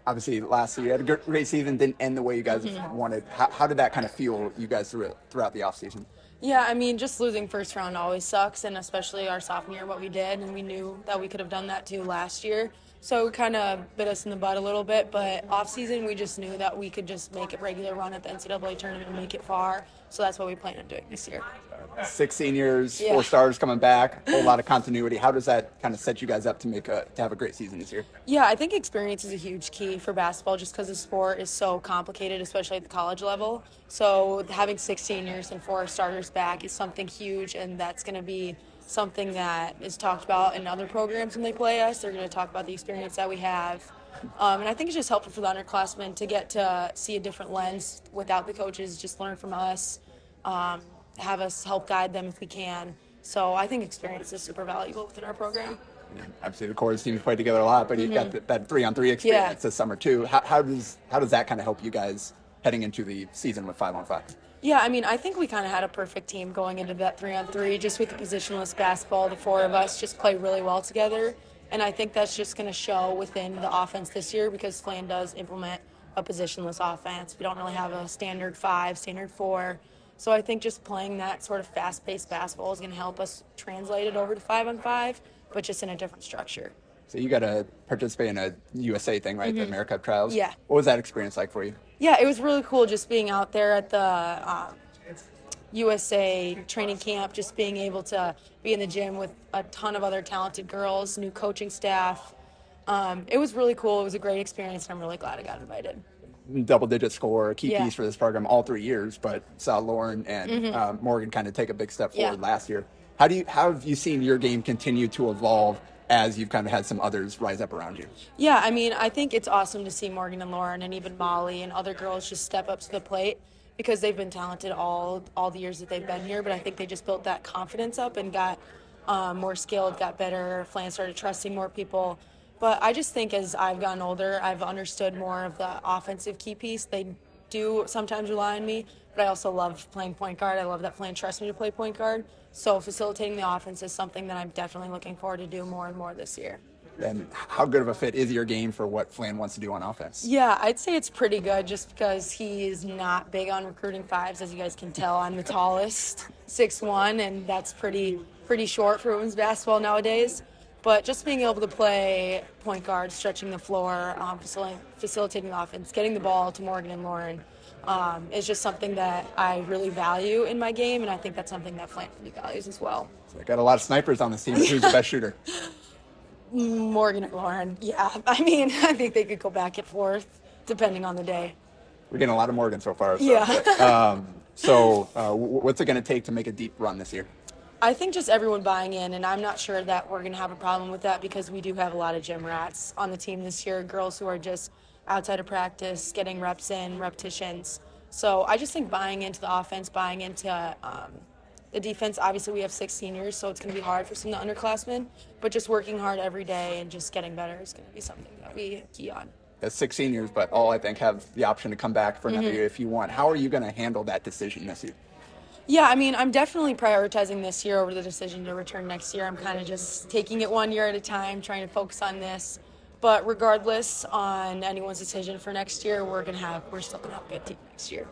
obviously last year you had a great season, didn't end the way you guys wanted. How did that kind of fuel you guys throughout the offseason? Yeah, I mean, just losing first round always sucks, and especially our sophomore year, what we did, and we knew that we could have done that too last year. So it kind of bit us in the butt a little bit, but off season we just knew that we could just make a regular run at the NCAA tournament and make it far. So that's what we plan on doing this year. 6 seniors, 4 stars coming back, a whole lot of continuity. How does that kind of set you guys up to have a great season this year? Yeah, I think experience is a huge key for basketball just because the sport is so complicated, especially at the college level. So having 6 seniors and 4 starters back is something huge, and that's going to be something that is talked about in other programs when they play us. They're going to talk about the experience that we have. And I think it's just helpful for the underclassmen to get to see a different lens without the coaches, just learn from us, have us help guide them if we can. So I think experience is super valuable within our program. Yeah, obviously, the core teams play together a lot, but you've got that 3-on-3 experience this summer too. How does that kind of help you guys heading into the season with 5-on-5? Yeah, I mean, I think we kind of had a perfect team going into that 3-on-3, just with the positionless basketball. The 4 of us just play really well together, and I think that's just going to show within the offense this year because Flan does implement a positionless offense. We don't really have a standard 5, standard 4. So I think just playing that sort of fast-paced basketball is going to help us translate it over to 5-on-5, but just in a different structure. So you got to participate in a USA thing, right? The America Cup trials. Yeah. What was that experience like for you? Yeah, it was really cool just being out there at the USA training camp, just being able to be in the gym with a ton of other talented girls, new coaching staff. It was really cool. It was a great experience, and I'm really glad I got invited. Double-digit score, key piece for this program all 3 years, but saw Lauren and Morgan kind of take a big step forward last year. How have you seen your game continue to evolve as you've kind of had some others rise up around you? Yeah, I mean, I think it's awesome to see Morgan and Lauren and even Molly and other girls just step up to the plate because they've been talented all the years that they've been here, but I think they just built that confidence up and got more skilled, got better. Flan started trusting more people. But I just think as I've gotten older, I've understood more of the offensive key piece. They do sometimes rely on me, but I also love playing point guard. I love that Flan trusts me to play point guard. So facilitating the offense is something that I'm definitely looking forward to do more and more this year. And how good of a fit is your game for what Flan wants to do on offense? Yeah, I'd say it's pretty good just because he is not big on recruiting 5s. As you guys can tell, I'm the tallest, 6'1", and that's pretty short for women's basketball nowadays. But just being able to play point guard, stretching the floor, facilitating the offense, getting the ball to Morgan and Lauren is just something that I really value in my game, and I think that's something that Flan really values as well. So I got a lot of snipers on this team. Who's the best shooter? Morgan and Lauren, yeah. I mean, I think they could go back and forth depending on the day. We're getting a lot of Morgan so far. So. Yeah. What's it going to take to make a deep run this year? I think just everyone buying in, and I'm not sure that we're going to have a problem with that because we do have a lot of gym rats on the team this year, girls who are just outside of practice, getting reps in, repetitions. So I just think buying into the offense, buying into the defense. Obviously, we have 6 seniors, so it's going to be hard for some of the underclassmen, but just working hard every day and just getting better is going to be something that we key on. That's 6 seniors, but all I think have the option to come back for another year if you want. How are you going to handle that decision this year? Yeah, I mean, I'm definitely prioritizing this year over the decision to return next year. I'm kind of just taking it 1 year at a time, trying to focus on this. But regardless on anyone's decision for next year, we're still going to have a good team next year.